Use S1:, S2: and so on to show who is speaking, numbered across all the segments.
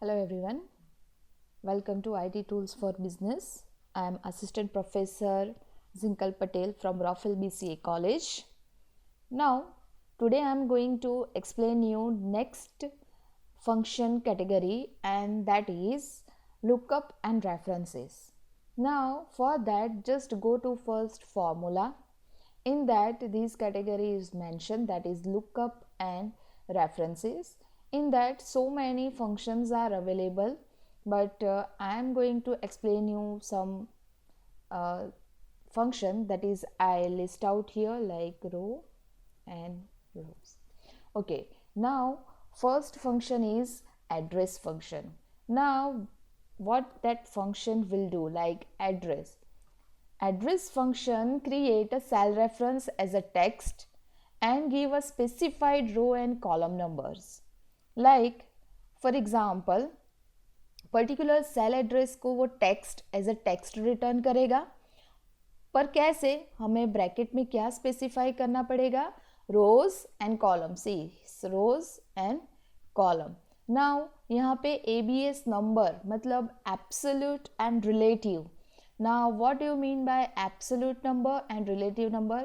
S1: Hello everyone, welcome to IT Tools for Business. I am Assistant Professor Zinkal Patel from Raffle BCA College. Now, today I am going to explain you next function category, and that is lookup and references. Now, for that, just go to first formula. In that, these categories mentioned, that is lookup and references. In that, so many functions are available, but I am going to explain you some uh, function, that is I list out here like row and rows. Okay, now first function is address function. Now what that function will do, like address function create a cell reference as a text and give a specified row and column numbers. Like for example, particular cell address को वो text as a text return करेगा, पर कैसे, हमें bracket में क्या specify करना पड़ेगा, rows and column. See rows and column. Now यहाँ पे एबीएस नंबर मतलब absolute and relative. Now what do you mean by absolute number and relative number?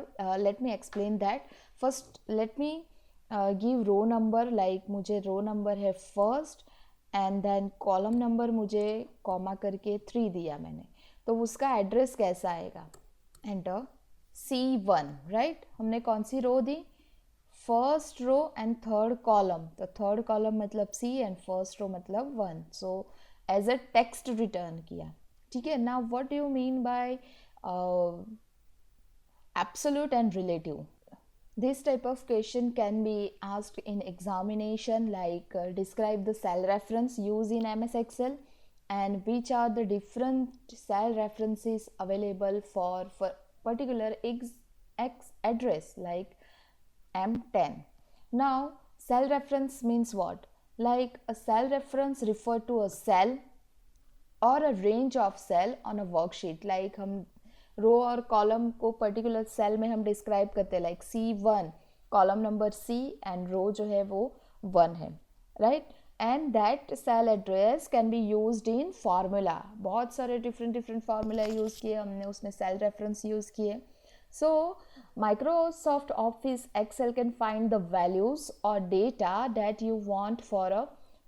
S1: Let me explain that. First let me give row number. Like मुझे row number है first and then column number मुझे comma करके 3 दिया मैंने, तो उसका address कैसा आएगा. Enter C1, right. हमने कौन सी रो दी, first row and third column, तो थर्ड कॉलम मतलब C एंड फर्स्ट रो मतलब 1. So as a text return किया. ठीक है. Now what do you mean by absolute and relative? This type of question can be asked in examination, like describe the cell reference used in MS Excel and which are the different cell references available for particular X address like M10. Now cell reference means what? Like a cell reference refer to a cell or a range of cell on a worksheet. Like हम रो और column को particular cell में हम describe करते हैं, like C1 column number C and row जो है वो 1 है, right. And that cell address can be used in formula. बहुत सारे डिफरेंट फार्मूला यूज़ किए हमने, उसमें सेल रेफरेंस यूज़ किए. So Microsoft Office Excel can find the values और data that you want for a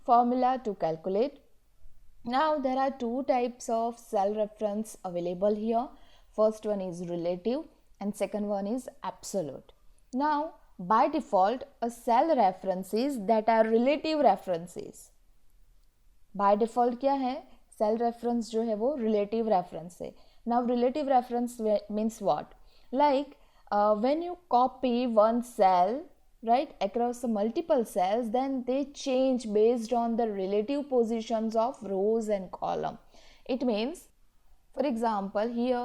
S1: formula to calculate. Now there are two types of cell reference available here. First one is relative and second one is absolute. Now by default a cell references that are relative references. By default क्या है, cell reference जो है वो relative reference है. Now relative reference means what? Like when you copy one cell, right, across the multiple cells, then they change based on the relative positions of rows and column. It means for example here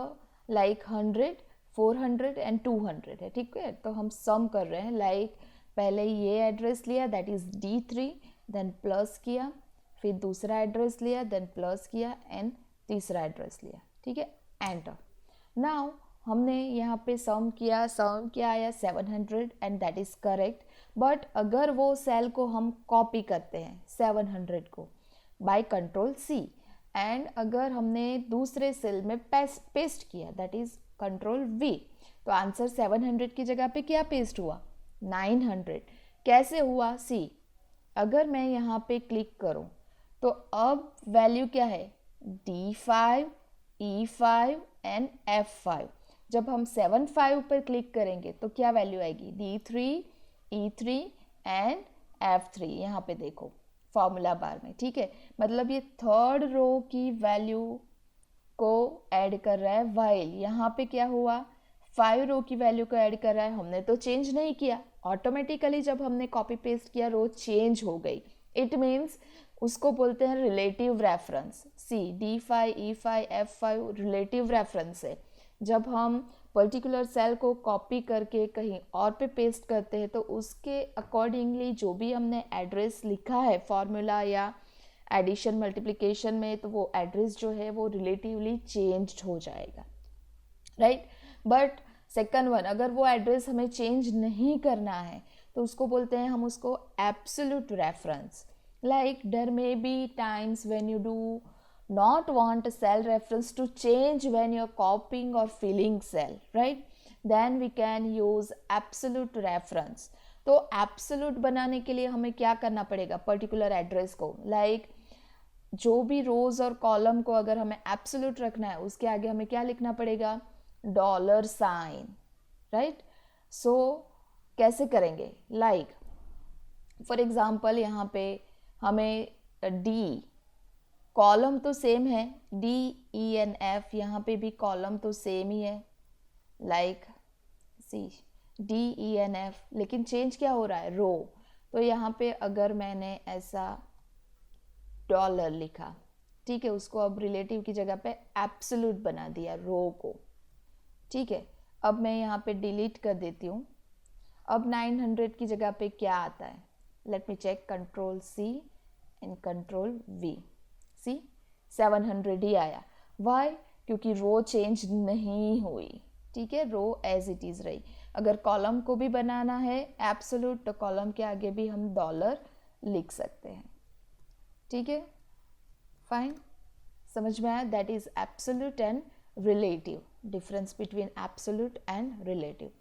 S1: like 100, 400 and 200 है. ठीक है. तो हम सम कर रहे हैं. Like पहले ये एड्रेस लिया that is D3, then plus किया, फिर दूसरा एड्रेस लिया, देन प्लस किया एंड तीसरा एड्रेस लिया. ठीक है. एंटर. नाउ हमने यहाँ पे सम किया आया 700 and that is correct. But अगर वो सेल को हम कॉपी करते हैं 700 को बाय कंट्रोल C, एंड अगर हमने दूसरे सेल में पेस्ट किया दैट इज कंट्रोल V, तो आंसर 700 की जगह पे क्या पेस्ट हुआ, 900. कैसे हुआ, सी अगर मैं यहाँ पे क्लिक करूँ तो अब वैल्यू क्या है, D5, E5 एंड F5. जब हम 75 पर क्लिक करेंगे तो क्या वैल्यू आएगी, D3, E3 एंड F3. यहाँ पे देखो फॉर्मूला बार में. ठीक है. मतलब ये थर्ड रो की वैल्यू को ऐड कर रहा है वाइल यहाँ पे क्या हुआ, 5 रो की वैल्यू को ऐड कर रहा है. हमने तो चेंज नहीं किया, ऑटोमेटिकली जब हमने कॉपी पेस्ट किया रो चेंज हो गई. इट मीन्स उसको बोलते हैं रिलेटिव रेफरेंस. सी D5, E5, F5 relative reference है. जब हम पर्टिकुलर सेल को कॉपी करके कहीं और पे पेस्ट करते हैं तो उसके अकॉर्डिंगली जो भी हमने एड्रेस लिखा है फॉर्मूला या एडिशन मल्टीप्लिकेशन में, तो वो एड्रेस जो है वो रिलेटिवली चेंज्ड हो जाएगा, राइट. बट सेकंड वन, अगर वो एड्रेस हमें चेंज नहीं करना है तो उसको बोलते हैं हम उसको absolute reference. Like there may be times when you do not want a cell reference to change when you're copying or filling cell, right? Then we can use absolute reference. तो absolute बनाने के लिए हमें क्या करना पड़ेगा, particular address को, like जो भी रोज और कॉलम को अगर हमें एब्सोल्यूट रखना है उसके आगे हमें क्या लिखना पड़ेगा, डॉलर साइन, राइट? सो कैसे करेंगे, लाइक फॉर एग्जाम्पल यहाँ पे हमें डी, कॉलम तो सेम है, डी ई एन एफ, यहाँ पे भी कॉलम तो सेम ही है, like C D E N F, लेकिन चेंज क्या हो रहा है, रो। तो यहाँ पे अगर मैंने ऐसा डॉलर लिखा, ठीक है, उसको अब रिलेटिव की जगह पे एब्सोल्यूट बना दिया रो को, ठीक है। अब मैं यहाँ पे डिलीट कर देती हूँ। अब 900 की जगह पे क्या आता है, let me check, control C and control V, C 700 ही आया। वाई? क्योंकि रो चेंज नहीं हुई, ठीक है, रो एज इट इज़ रही। अगर कॉलम को भी बनाना है एब्सोल्यूट तो कॉलम के आगे भी हम डॉलर लिख सकते हैं, ठीक है, फाइन, समझ में आया? That is absolute and relative, difference between absolute and relative.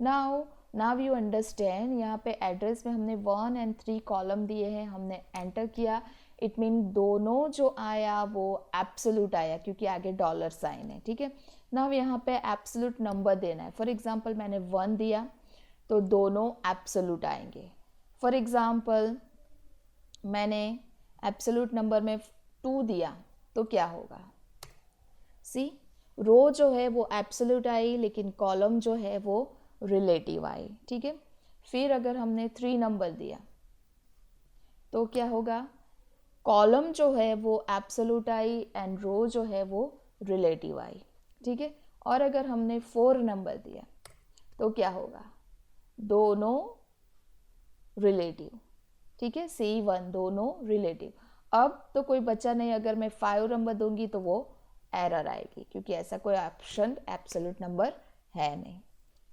S1: Now you understand, यहाँ पे एड्रेस में हमने 1 और 3 कॉलम दिए हैं, हमने एंटर किया, इट मीन दोनों जो आया वो एब्सोल्यूट आया क्योंकि आगे डॉलर साइन है, ठीक है। नाउ यहाँ पे एब्सोल्यूट नंबर देना है, फॉर एग्जांपल मैंने 1 दिया तो दोनों एब्सोल्यूट आएंगे। फॉर एग्जांपल मैंने एब्सोल्यूट नंबर में 2 दिया तो क्या होगा, सी रो जो है वो एब्सोल्यूट आई लेकिन कॉलम जो है वो रिलेटिव आई, ठीक है। फिर अगर हमने 3 नंबर दिया तो क्या होगा, कॉलम जो है वो एब्सोल्यूट आई एंड रो जो है वो रिलेटिव आई, ठीक है। और अगर हमने 4 नंबर दिया तो क्या होगा, दोनों रिलेटिव, ठीक है, C1 दोनों रिलेटिव। अब तो कोई बचा नहीं, अगर मैं 5 नंबर दूंगी तो वो एरर आएगी क्योंकि ऐसा कोई ऑप्शन एब्सोल्यूट नंबर है नहीं,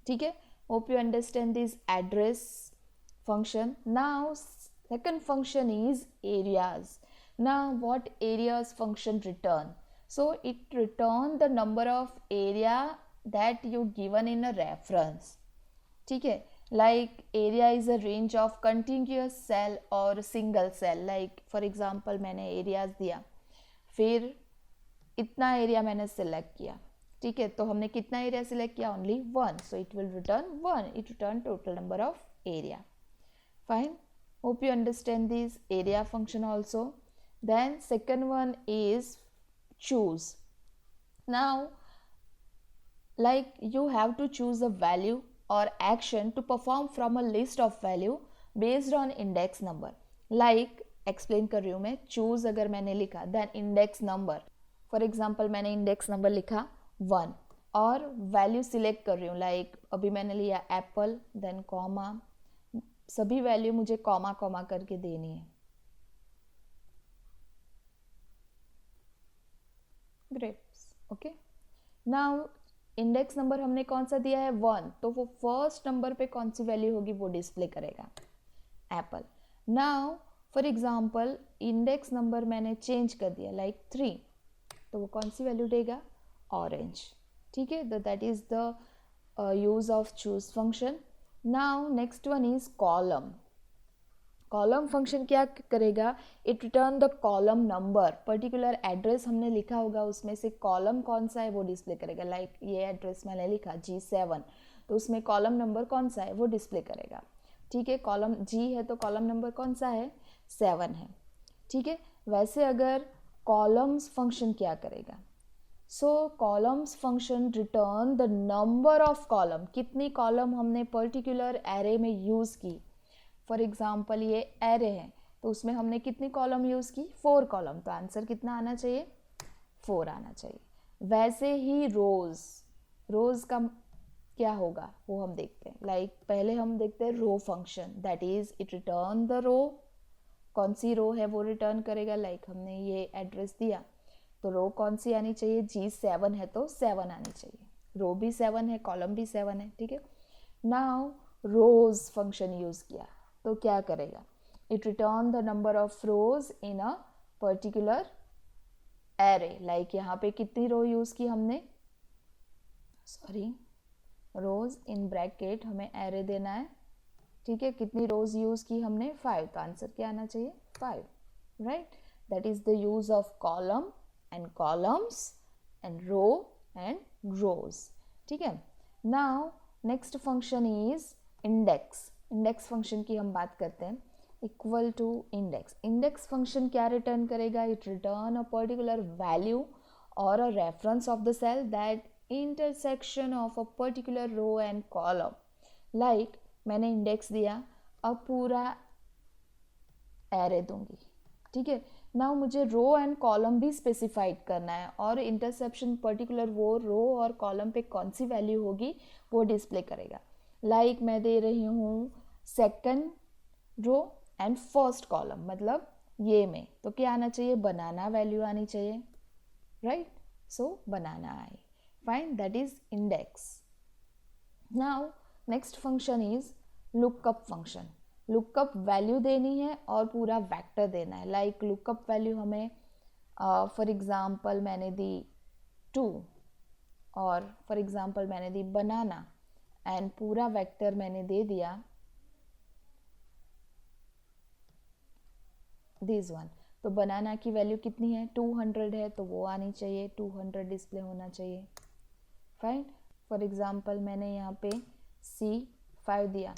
S1: ठीक है। Hope you understand this address function. Now second function is areas. Now what areas function return? So it return the number of area that you given in a reference, ठीक है। like area is a range of contiguous cell or single cell, like for example मैंने areas दिया, फिर इतना area मैंने select किया, ठीक है, तो हमने कितना एरिया सिलेक्ट किया, only 1, so it will return 1, it return total number of area, fine. Hope you understand this area function also. Then second one is choose. Now like you have to choose a value or action to perform from a list of value based on index number. Like explain कर रही हूँ मैं, choose अगर मैंने लिखा then index number, for example मैंने index number लिखा 1 और value select कर रही हूँ, like अभी मैंने लिया apple then comma, सभी वैल्यू मुझे कॉमा कॉमा करके देनी है, grapes, okay. Now index number हमने कौन सा दिया है 1, तो वो फर्स्ट नंबर पे कौन सी वैल्यू होगी वो डिस्प्ले करेगा, Apple. Now for example index number मैंने चेंज कर दिया लाइक 3, तो वो कौन सी वैल्यू देगा, ऑरेंज, ठीक है। That is the use of choose function. Now next one is column. Column function क्या करेगा, it return the column number, particular address हमने लिखा होगा उसमें से कॉलम कौन सा है वो डिस्प्ले करेगा, लाइक ये एड्रेस मैंने लिखा G7 तो उसमें कॉलम नंबर कौन सा है वो डिस्प्ले करेगा, ठीक है। कॉलम G है तो कॉलम नंबर कौन सा है, 7 है, ठीक है। वैसे अगर कॉलम्स फंक्शन क्या करेगा, so columns function return the number of column, कितनी कॉलम हमने पर्टिकुलर एरे में यूज़ की। फॉर एग्जाम्पल ये एरे है तो उसमें हमने कितनी कॉलम यूज़ की, 4 कॉलम, तो आंसर कितना आना चाहिए, 4 आना चाहिए। वैसे ही रोज़ का क्या होगा वो हम देखते हैं, लाइक पहले हम देखते हैं row function, that is it return the row, कौन सी रो है वो रिटर्न करेगा, लाइक हमने ये एड्रेस दिया तो रो कौन सी आनी चाहिए, G7 है तो 7 आनी चाहिए, रो भी 7 है कॉलम भी 7 है, ठीक है। नाउ रोज फंक्शन यूज़ किया तो क्या करेगा, it return the number of rows in a particular array. like यहाँ पे कितनी रो यूज़ की हमने, सॉरी, रोज इन ब्रैकेट हमें एरे देना है, ठीक है, कितनी रोज यूज़ की हमने 5, तो आंसर क्या आना चाहिए 5, right. That is the use of column and columns and row and rows, ठीक है. Now next function is index. Index function की हम बात करते हैं. Equal to index. Index function क्या रिटर्न करेगा, it return a particular value और a reference of the cell that intersection of a particular row and column. Like मैंने index दिया, अब पूरा एरे दूंगी, ठीक है. नाउ मुझे रो एंड कॉलम भी स्पेसिफाइड करना है और इंटरसेप्शन पर्टिकुलर वो रो और कॉलम पे कौन सी वैल्यू होगी वो डिस्प्ले करेगा. लाइक मैं दे रही हूँ second row and first column, मतलब ये में, तो क्या आना चाहिए, बनाना वैल्यू आनी चाहिए, right. So banana I, fine, that is index. Now next function is lookup function. Lookup value देनी है और पूरा वेक्टर देना है. लाइक लुकअप वैल्यू हमें फॉर एग्जांपल मैंने दी 2 और फॉर एग्जांपल मैंने दी बनाना एंड पूरा वेक्टर मैंने दे दिया दिस वन. तो बनाना की वैल्यू कितनी है 200 है, तो वो आनी चाहिए, 200 डिस्प्ले होना चाहिए, फाइन. फॉर एग्जांपल मैंने यहाँ पे C5 दिया,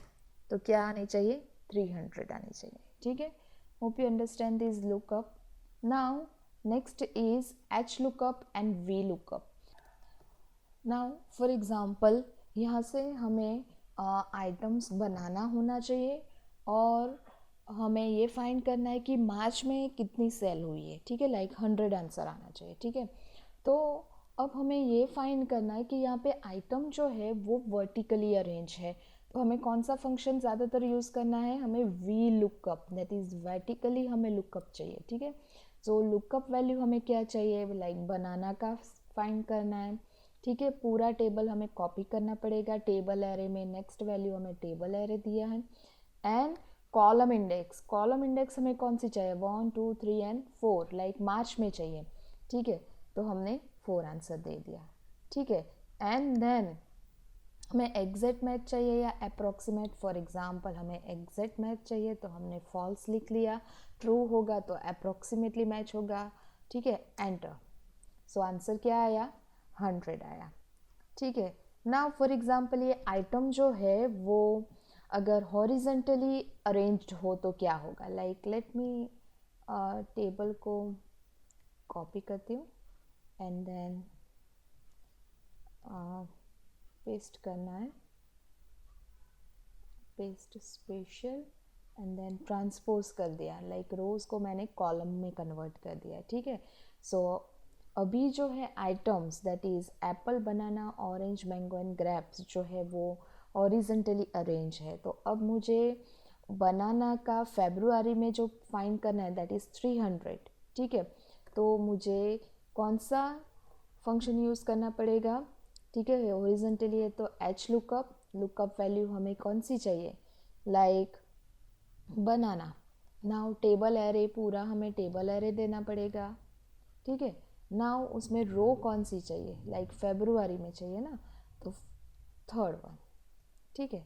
S1: तो क्या आनी चाहिए 300 आनी चाहिए, ठीक है. Hope you understand this lookup. Now next is H lookup and V lookup. Now for example यहाँ से हमें आइटम्स बनाना होना चाहिए और हमें ये फाइंड करना है कि मार्च में कितनी सेल हुई है, ठीक है, लाइक 100 आंसर आना चाहिए, ठीक है. तो अब हमें ये फाइंड करना है कि यहाँ पे आइटम जो है वो वर्टिकली अरेंज है, तो हमें कौन सा फंक्शन ज़्यादातर यूज़ करना है, हमें V lookup, that is vertically हमें लुकअप चाहिए, ठीक है. सो लुकअप वैल्यू हमें क्या चाहिए, लाइक बनाना का फाइंड करना है, ठीक है. पूरा टेबल हमें कॉपी करना पड़ेगा टेबल एरे में, नेक्स्ट वैल्यू हमें टेबल एरे दिया है. And column index, column index हमें कौन सी चाहिए 1 2 3 एंड 4, लाइक मार्च में चाहिए, ठीक है, तो हमने 4 आंसर दे दिया, ठीक है. एंड देन हमें एग्जैक्ट मैच चाहिए या अप्रॉक्सीमेट. फॉर एग्जांपल हमें एग्जैक्ट मैच चाहिए तो हमने फॉल्स लिख लिया, ट्रू होगा तो अप्रॉक्सीमेटली मैच होगा, ठीक है. एंटर. सो आंसर क्या आया 100 आया, ठीक है. नाउ फॉर एग्जांपल ये आइटम जो है वो अगर हॉरिजेंटली अरेंज्ड हो तो क्या होगा, लाइक लेट मी टेबल को कॉपी करती हूँ एंड देन पेस्ट करना है, paste special and then transpose कर दिया, लाइक रोज को मैंने कॉलम में कन्वर्ट कर दिया, ठीक है. सो अभी जो है items that is apple banana orange mango and grapes जो है वो हॉरिजेंटली अरेंज है. तो अब मुझे बनाना का फेब्रुआरी में जो फाइंड करना है दैट इज़ 300, ठीक है. तो मुझे कौन सा फंक्शन यूज़ करना पड़ेगा, ठीक है, हॉरिजेंटली है तो H लुकअप. लुकअप वैल्यू हमें कौन सी चाहिए, लाइक बनाना. नाउ टेबल एरे, पूरा हमें टेबल एरे देना पड़ेगा, ठीक है. नाउ उसमें रो कौन सी चाहिए, लाइक फेब्रुआरी में चाहिए ना, तो थर्ड वन, ठीक है.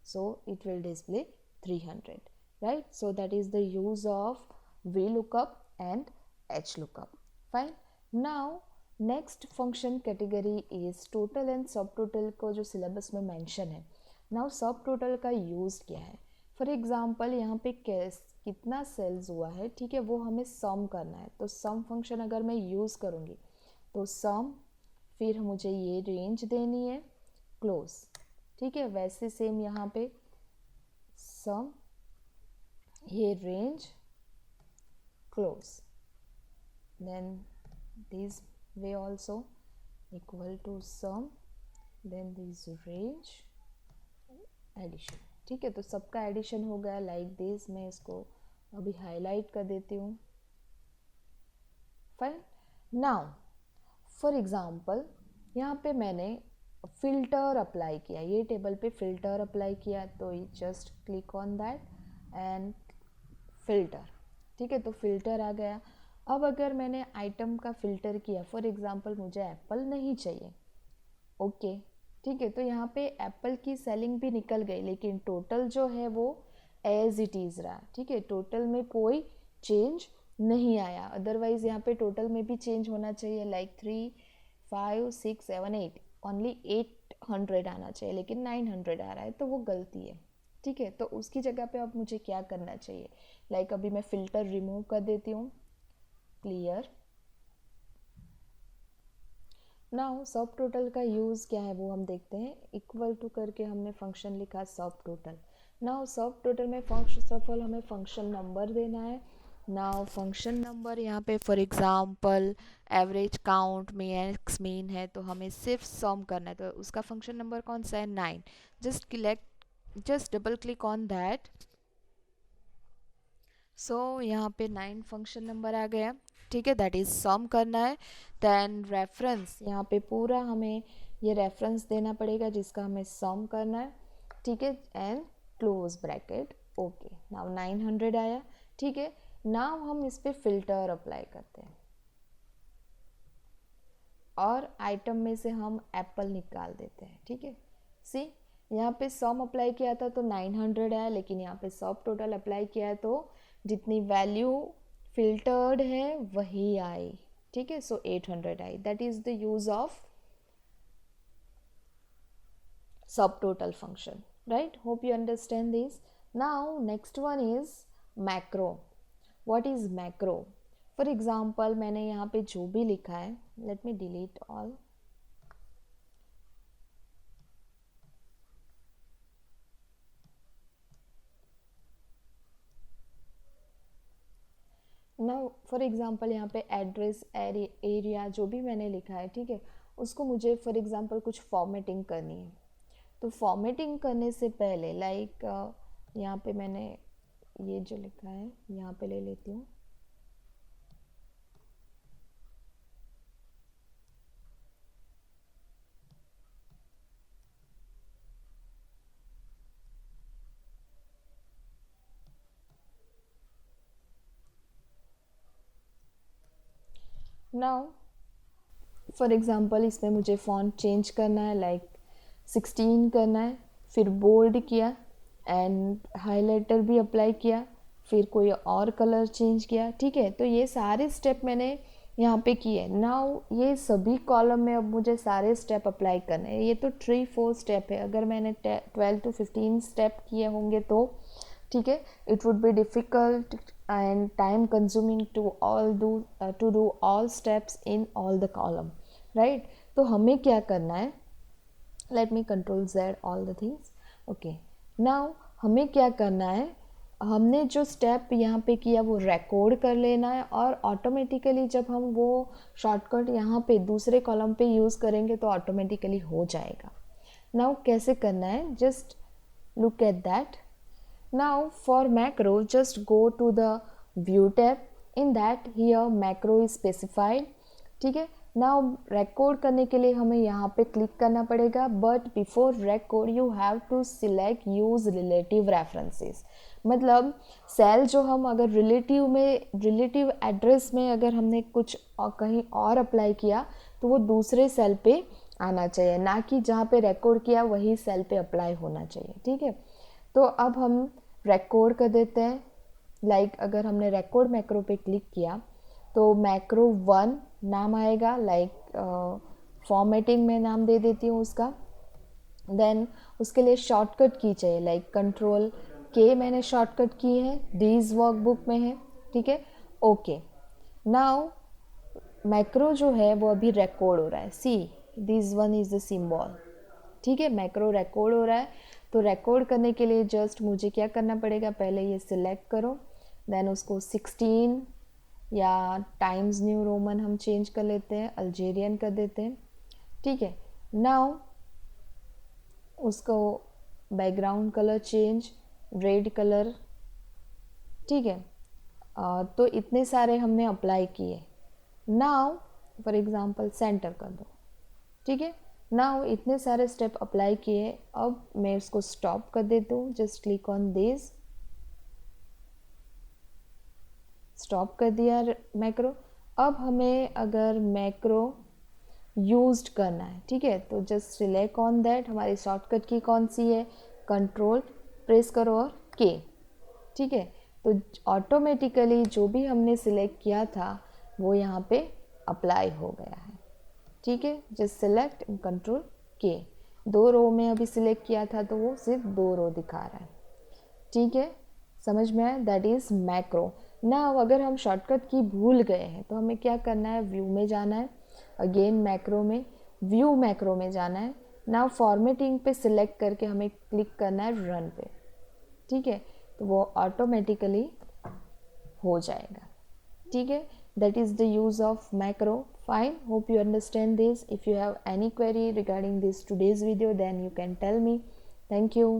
S1: So it will display 300, right. So that is the use of VLOOKUP and HLOOKUP, fine. Now next function category is total and सब टोटल को जो सिलेबस में मेंशन है. नाउ सब टोटल का यूज़ क्या है, फॉर एग्जांपल यहाँ पे कितना सेल्स हुआ है, ठीक है, वो हमें सम करना है. तो सम फंक्शन अगर मैं यूज़ करूँगी तो सम, फिर मुझे ये रेंज देनी है क्लोज, ठीक है. वैसे सेम यहाँ पे सम, ये range close, then this way also equal to sum, then this range addition, ठीक है. तो सबका एडिशन हो गया लाइक दिस. मैं इसको अभी हाईलाइट कर देती हूँ, फाइन. नाउ फॉर एग्जांपल यहाँ पे मैंने फिल्टर अप्लाई किया, ये टेबल पे फिल्टर अप्लाई किया, तो just click on that and filter, ठीक है। तो फ़िल्टर आ गया। अब अगर मैंने आइटम का फ़िल्टर किया, फॉर एग्ज़ाम्पल मुझे एप्पल नहीं चाहिए, ओके, ठीक है, तो यहाँ पे एप्पल की सेलिंग भी निकल गई, लेकिन टोटल जो है वो एज इट इज़ रहा, ठीक है। टोटल में कोई चेंज नहीं आया, अदरवाइज़ यहाँ पे टोटल में भी चेंज होना चाहिए, लाइक 3 5 6 7 8, ओनली 800 आना चाहिए, लेकिन 900 आ रहा है, तो वो गलती है, ठीक है। तो उसकी जगह पे अब मुझे क्या करना चाहिए, लाइक अभी मैं फ़िल्टर रिमूव कर देती हूँ, क्लियर। नाउ सब टोटल का यूज़ क्या है वो हम देखते हैं। इक्वल टू करके हमने फंक्शन लिखा सब टोटल। नाउ सब टोटल में फर्स्ट ऑफ ऑल हमें फंक्शन नंबर देना है। नाउ फंक्शन नंबर यहाँ पे फॉर एग्जांपल एवरेज काउंट में एक्स मीन है, तो हमें सिर्फ सम करना है, तो उसका फंक्शन नंबर कौन सा है, 9। Just double click on that, so यहाँ पे 9 फंक्शन नंबर आ गया, ठीक है। दैट इज़ सम करना है। देन रेफरेंस, यहाँ पे पूरा हमें ये रेफरेंस देना पड़ेगा जिसका हमें सम करना है, ठीक है। And close bracket, okay. Now 900 आया, ठीक है। नाउ हम इस पर फिल्टर अप्लाई करते हैं और आइटम में से हम एप्पल निकाल देते हैं, ठीक है। सी, यहाँ पे सम अप्लाई किया था तो 900 आया, लेकिन यहाँ पे सब टोटल अप्लाई किया है तो जितनी वैल्यू फिल्टर्ड है वही आई, ठीक है। सो 800 आई, that is the use of subtotal function, right. Hope you understand this. Now next one is macro. What is macro? For example मैंने यहाँ पे जो भी लिखा है, लेट मी डिलीट ऑल। ना फॉर एग्ज़ाम्पल यहाँ पे एड्रेस एरिया जो भी मैंने लिखा है, ठीक है, उसको मुझे फॉर एग्ज़ाम्पल कुछ फॉर्मेटिंग करनी है। तो फॉर्मेटिंग करने से पहले लाइक यहाँ पे मैंने ये जो लिखा है यहाँ पे ले लेती हूँ। नाउ फॉर एग्ज़ाम्पल इसमें मुझे फ़ॉन्ट चेंज करना है, लाइक 16 करना है, फिर बोल्ड किया एंड हाइलाइटर भी अप्लाई किया, फिर कोई और कलर चेंज किया, ठीक है। तो ये सारे स्टेप मैंने यहाँ पे किए। नाउ ये सभी कॉलम में अब मुझे सारे स्टेप अप्लाई करने हैं। ये तो 3-4 स्टेप है, अगर मैंने 12 to 15 स्टेप किए होंगे तो, ठीक है, it would be difficult and time consuming to do all steps in all the column, right. तो हमें क्या करना है, let me control Z all the things, okay. Now हमें क्या करना है, हमने जो स्टेप यहाँ पे किया वो रिकॉर्ड कर लेना है, और ऑटोमेटिकली जब हम वो शॉर्टकट यहाँ पे दूसरे कॉलम पे यूज़ करेंगे तो ऑटोमेटिकली हो जाएगा। नाउ कैसे करना है, just look at that. Now for macro, just go to the view tab. In that here macro is specified, ठीक है। Now record करने के लिए हमें यहाँ पे क्लिक करना पड़ेगा, but before record you have to select use relative references। मतलब सेल जो हम अगर रिलेटिव एड्रेस में अगर हमने कुछ कहीं और अप्लाई किया तो वो दूसरे सेल पे आना चाहिए, ना कि जहाँ पे रिकॉर्ड किया वही सेल पे अप्लाई होना चाहिए, ठीक है। तो अब हम रिकॉर्ड कर देते हैं, लाइक अगर हमने रिकॉर्ड मैक्रो पे क्लिक किया तो मैक्रो 1 नाम आएगा, लाइक फॉर्मेटिंग में नाम दे देती हूँ उसका। देन उसके लिए शॉर्टकट की चाहिए, लाइक कंट्रोल के मैंने शॉर्टकट की है, दीज वर्कबुक में है, ठीक है, ओके। नाउ मैक्रो जो है वो अभी रिकॉर्ड हो रहा है, see this one is the symbol, ठीक है। मैक्रो रिकॉर्ड हो रहा है, तो रिकॉर्ड करने के लिए जस्ट मुझे क्या करना पड़ेगा, पहले ये सिलेक्ट करो, देन उसको 16 या टाइम्स न्यू रोमन हम चेंज कर लेते हैं, अल्जेरियन कर देते हैं, ठीक है। नाउ उसको background colour change red colour, ठीक है। तो इतने सारे हमने अप्लाई किए। नाउ फॉर एग्जांपल सेंटर कर दो, ठीक है। नाउ इतने सारे स्टेप अप्लाई किए, अब मैं इसको स्टॉप कर देती हूँ, just click on this, stop कर दिया मैक्रो। अब हमें अगर मैक्रो यूज्ड करना है, ठीक है, तो जस्ट सिलेक्ट ऑन दैट। हमारी शॉर्टकट की कौन सी है, कंट्रोल प्रेस करो और के, ठीक है। तो ऑटोमेटिकली जो भी हमने सिलेक्ट किया था वो यहाँ पे अप्लाई हो गया है, ठीक है। जस्ट सिलेक्ट कंट्रोल के, 2 रो में अभी सिलेक्ट किया था तो वो सिर्फ 2 रो दिखा रहा है, ठीक है। समझ में आया, दैट इज़ मैक्रो। ना अगर हम शॉर्टकट की भूल गए हैं तो हमें क्या करना है, व्यू में जाना है, अगेन मैक्रो में, व्यू मैक्रो में जाना है। ना फॉर्मेटिंग पे सिलेक्ट करके हमें क्लिक करना है रन पे, ठीक है। तो वो ऑटोमेटिकली हो जाएगा, ठीक है। That is the use of macro. Fine, hope you understand this. If you have any query regarding this today's video, then you can tell me. Thank you.